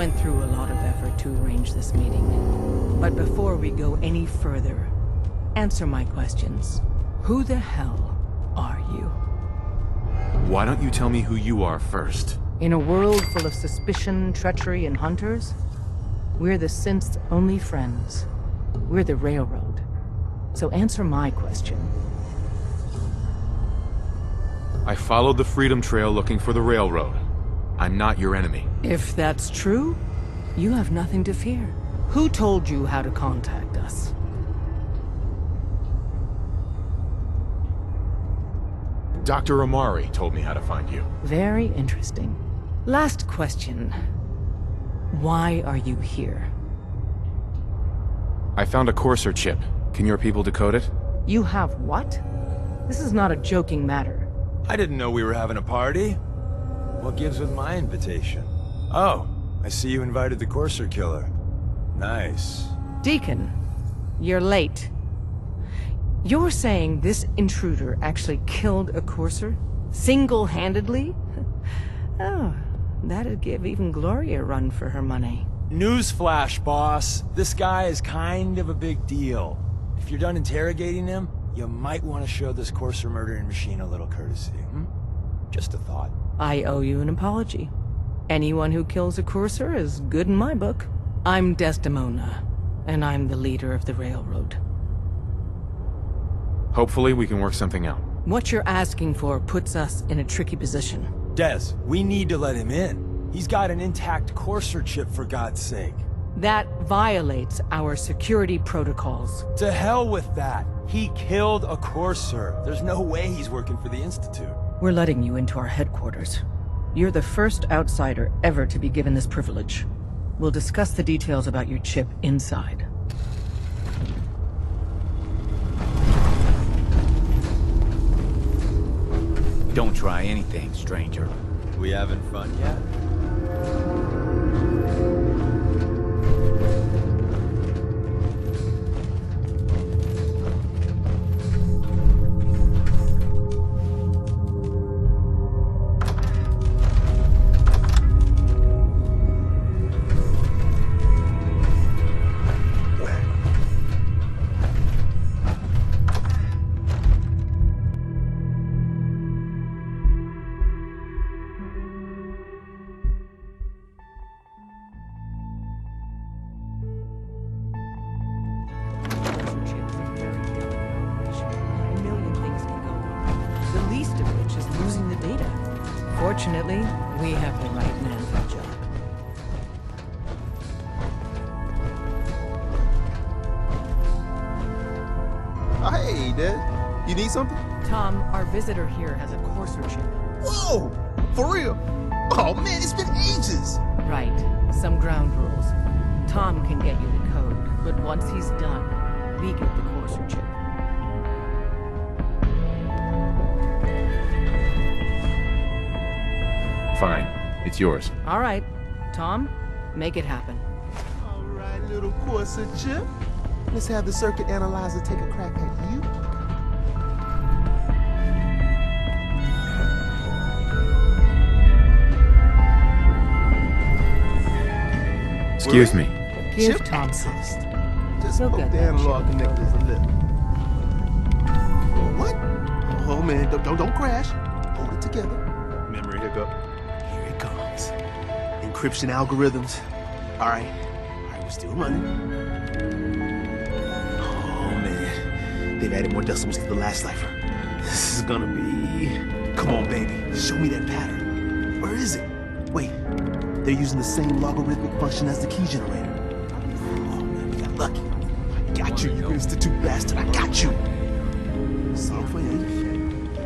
went through a lot of effort to arrange this meeting. But before we go any further, answer my questions. Who the hell are you? Why don't you tell me who you are first? In a world full of suspicion, treachery, and hunters, we're the synth's only friends. We're the Railroad. So answer my question. I followed the Freedom Trail looking for the Railroad. I'm not your enemy. If that's true, you have nothing to fear. Who told you how to contact us? Dr. Amari told me how to find you. Very interesting. Last question. Why are you here? I found a Courser chip. Can your people decode it? You have what? This is not a joking matter. I didn't know we were having a party. What gives with my invitation? Oh, I see you invited the Courser killer. Nice. Deacon, you're late. You're saying this intruder actually killed a Courser? Single-handedly? Oh, that'd give even Gloria a run for her money. Newsflash, boss. This guy is kind of a big deal. If you're done interrogating him, you might want to show this Courser murdering machine a little courtesy, Just a thought. I owe you an apology. Anyone who kills a Courser is good in my book. I'm Desdemona, and I'm the leader of the Railroad. Hopefully we can work something out. What you're asking for puts us in a tricky position. Des, we need to let him in. He's got an intact Courser chip, for God's sake. That violates our security protocols. To hell with that. He killed a Courser. There's no way he's working for the Institute. We're letting you into our headquarters. You're the first outsider ever to be given this privilege. We'll discuss the details about your chip inside. Don't try anything, stranger. We having fun yet? Fortunately, we have the right man for the job. Hey, Dad. You need something? Tom, our visitor here has a Courser chip. Whoa! For real? Oh man, it's been ages! Right. Some ground rules. Tom can get you the code, but once he's done, we get the Courser chip. Fine. It's yours. All right. Tom, make it happen. All right, little Courser chip. Let's have the circuit analyzer take a crack at you. Excuse me. Give Chip Tom access. some. Just He'll hope get the that analog chip. connector's a little. What? Oh man, don't crash. Hold it together. Memory hiccup. Here it comes. Encryption algorithms. All right, we're still running. Oh man, they've added more decimals to the last cipher. This is gonna be... Come on, baby, show me that pattern. Where is it? Wait, they're using the same logarithmic function as the key generator. Oh man, we got lucky. I got you, you Institute bastard, I got you. Alpha 8.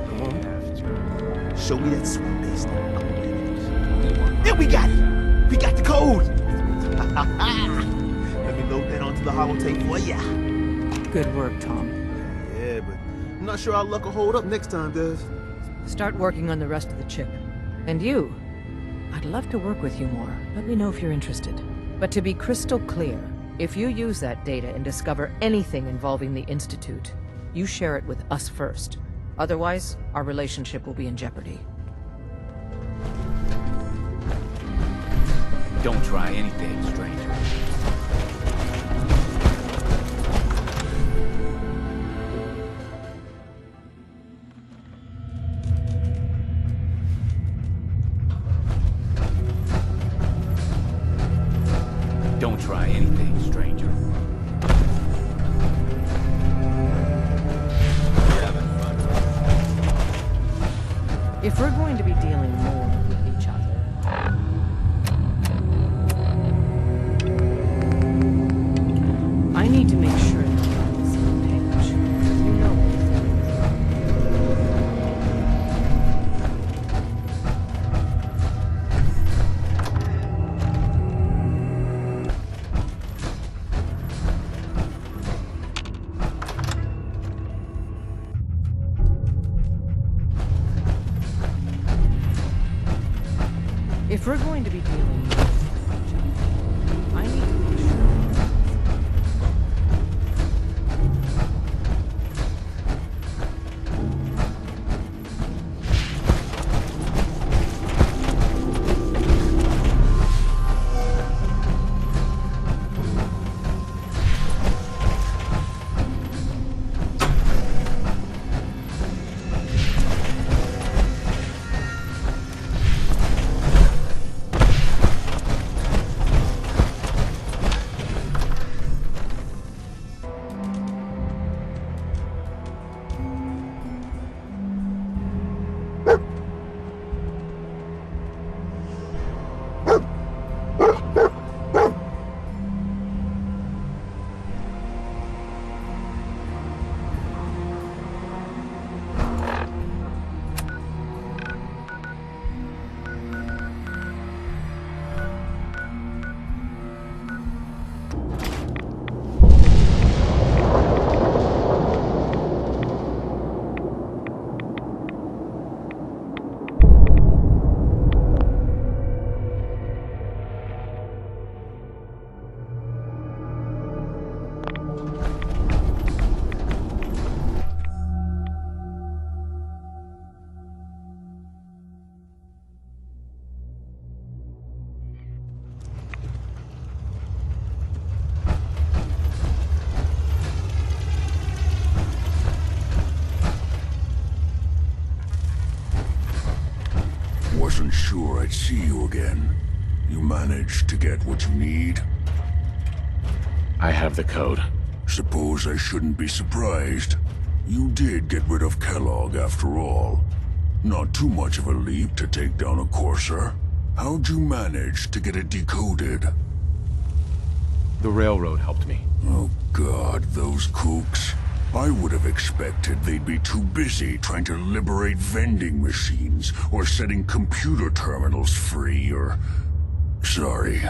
Come on. Show me that swing base now. Come on, baby. There we got it! We got the code! Let me load that onto the holotape for ya. Good work, Tom. Yeah, but I'm not sure our luck will hold up next time, Des. Start working on the rest of the chip. And you, I'd love to work with you more. Let me know if you're interested. But to be crystal clear, if you use that data and discover anything involving the Institute, you share it with us first. Otherwise, our relationship will be in jeopardy. Don't try anything, stranger. Don't try anything, stranger. If we're going to be dealing more with each other, I need to make sure that we're on the same page. You know if we're going to be dealing with each other, I need to make sure. Wasn't sure I'd see you again. You managed to get what you need? I have the code. Suppose I shouldn't be surprised. You did get rid of Kellogg after all. Not too much of a leap to take down a Courser. How'd you manage to get it decoded? The railroad helped me. Oh God, those kooks. I would have expected they'd be too busy trying to liberate vending machines or setting computer terminals free or... Sorry.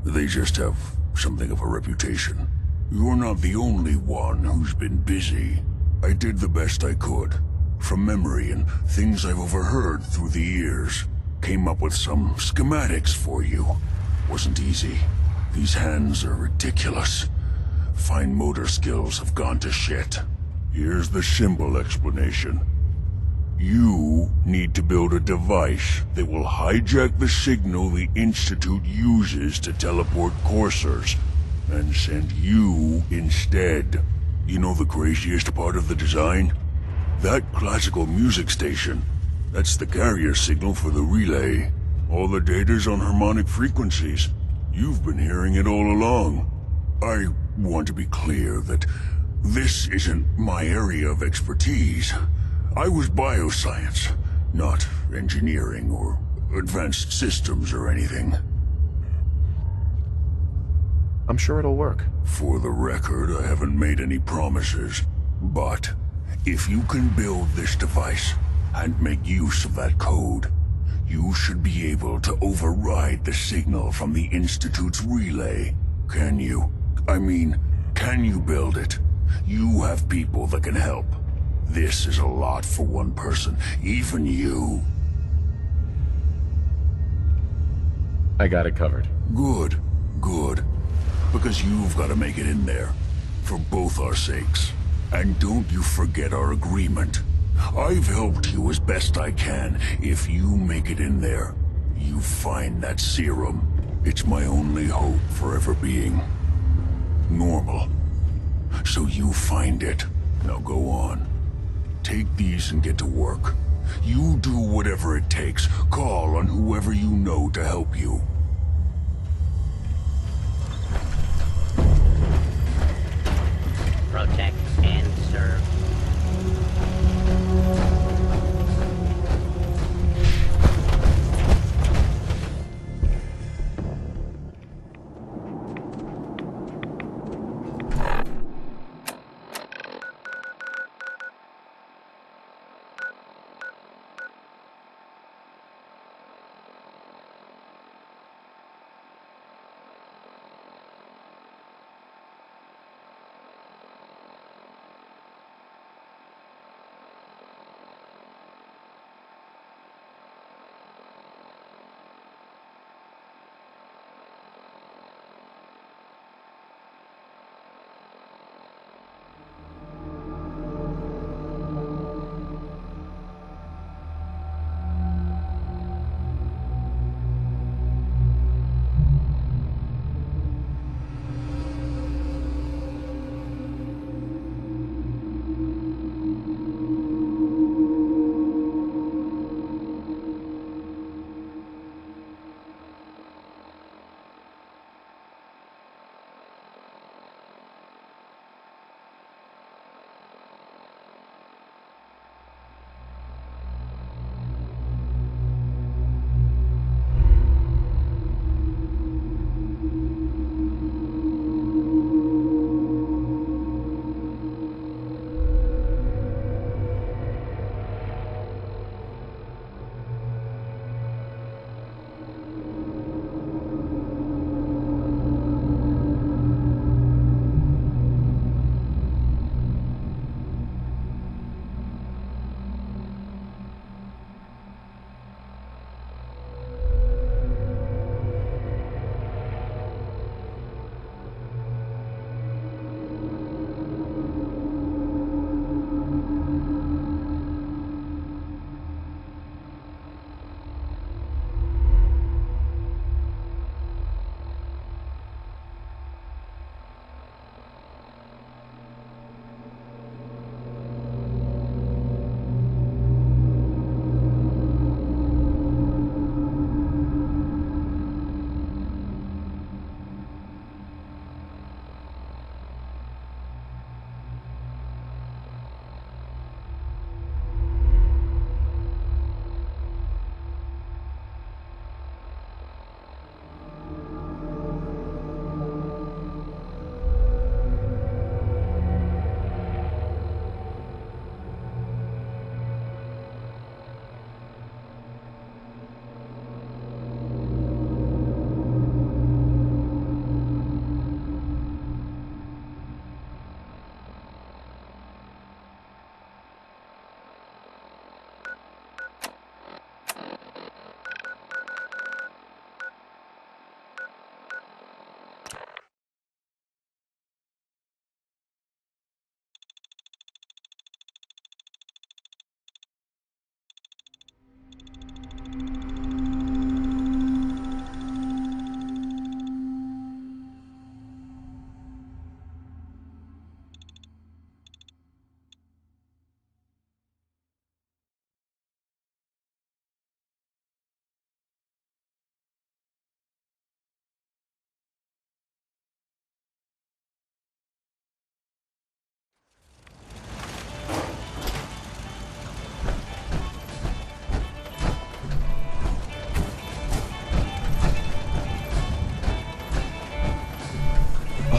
They just have something of a reputation. You're not the only one who's been busy. I did the best I could. From memory and things I've overheard through the years. Came up with some schematics for you. Wasn't easy. These hands are ridiculous. Fine motor skills have gone to shit. Here's the simple explanation. You need to build a device that will hijack the signal the Institute uses to teleport coursers, and send you instead. You know the craziest part of the design? That classical music station. That's the carrier signal for the relay. All the data's on harmonic frequencies. You've been hearing it all along. I want to be clear that this isn't my area of expertise. I was bioscience, not engineering or advanced systems or anything. I'm sure it'll work. For the record, I haven't made any promises, but if you can build this device and make use of that code, you should be able to override the signal from the Institute's relay. Can you? I mean, can you build it? You have people that can help. This is a lot for one person, even you. I got it covered. Good, good. Because you've got to make it in there. For both our sakes. And don't you forget our agreement. I've helped you as best I can. If you make it in there, you find that serum. It's my only hope for ever being normal. So you find it. Now go on. Take these and get to work. You do whatever it takes. Call on whoever you know to help you. Protect and serve.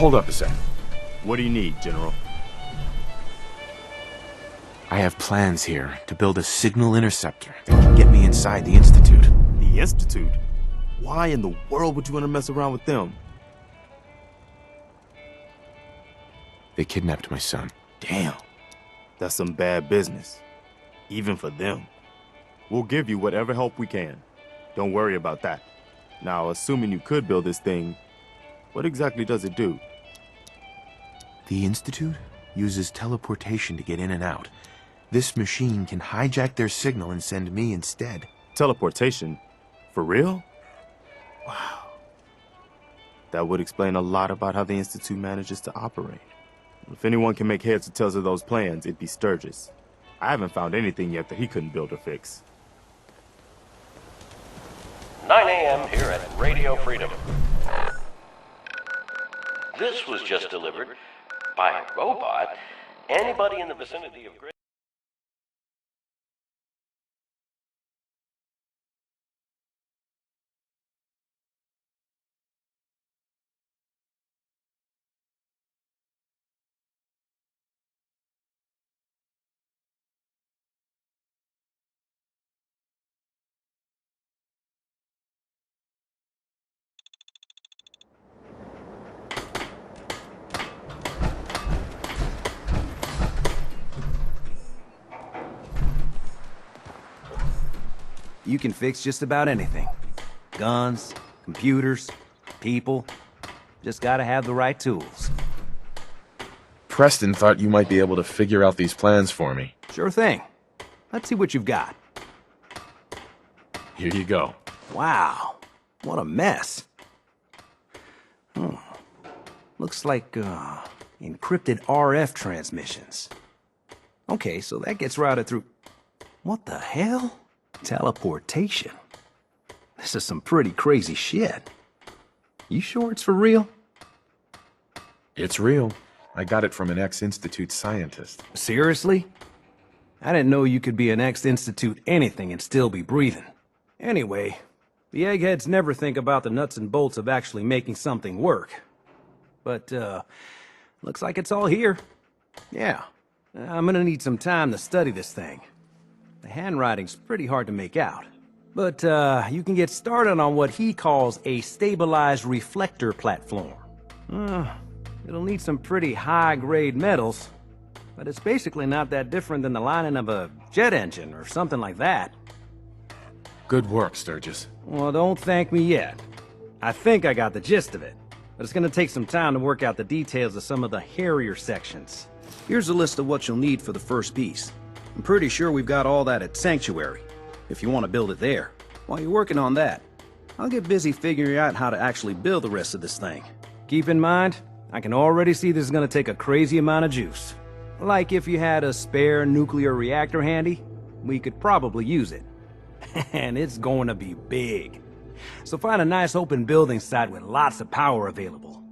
Hold up a sec. What do you need, General? I have plans here to build a signal interceptor that can get me inside the Institute. The Institute? Why in the world would you want to mess around with them? They kidnapped my son. Damn. That's some bad business. Even for them. We'll give you whatever help we can. Don't worry about that. Now, assuming you could build this thing, what exactly does it do? The Institute uses teleportation to get in and out. This machine can hijack their signal and send me instead. Teleportation? For real? Wow. That would explain a lot about how the Institute manages to operate. If anyone can make heads or tails of those plans, it'd be Sturgis. I haven't found anything yet that he couldn't build or fix. 9 a.m. here at Radio Freedom. This was just delivered by a robot. Anybody in the vicinity of Gray... You can fix just about anything. Guns, computers, people. Just gotta have the right tools. Preston thought you might be able to figure out these plans for me. Sure thing. Let's see what you've got. Here you go. Wow, what a mess. Looks like, encrypted RF transmissions. Okay, so that gets routed through... What the hell? Teleportation. This is some pretty crazy shit. You sure it's for real? It's real. I got it from an ex-Institute scientist. Seriously? I didn't know you could be an ex-Institute anything and still be breathing. Anyway, the eggheads never think about the nuts and bolts of actually making something work. But, looks like it's all here. Yeah, I'm gonna need some time to study this thing. The handwriting's pretty hard to make out. But, you can get started on what he calls a stabilized reflector platform. It'll need some pretty high-grade metals, but it's basically not that different than the lining of a jet engine or something like that. Good work, Sturgis. Well, don't thank me yet. I think I got the gist of it, but it's gonna take some time to work out the details of some of the hairier sections. Here's a list of what you'll need for the first piece. I'm pretty sure we've got all that at Sanctuary, if you want to build it there. While you're working on that, I'll get busy figuring out how to actually build the rest of this thing. Keep in mind, I can already see this is gonna take a crazy amount of juice. Like if you had a spare nuclear reactor handy, we could probably use it. And it's going to be big. So find a nice open building site with lots of power available.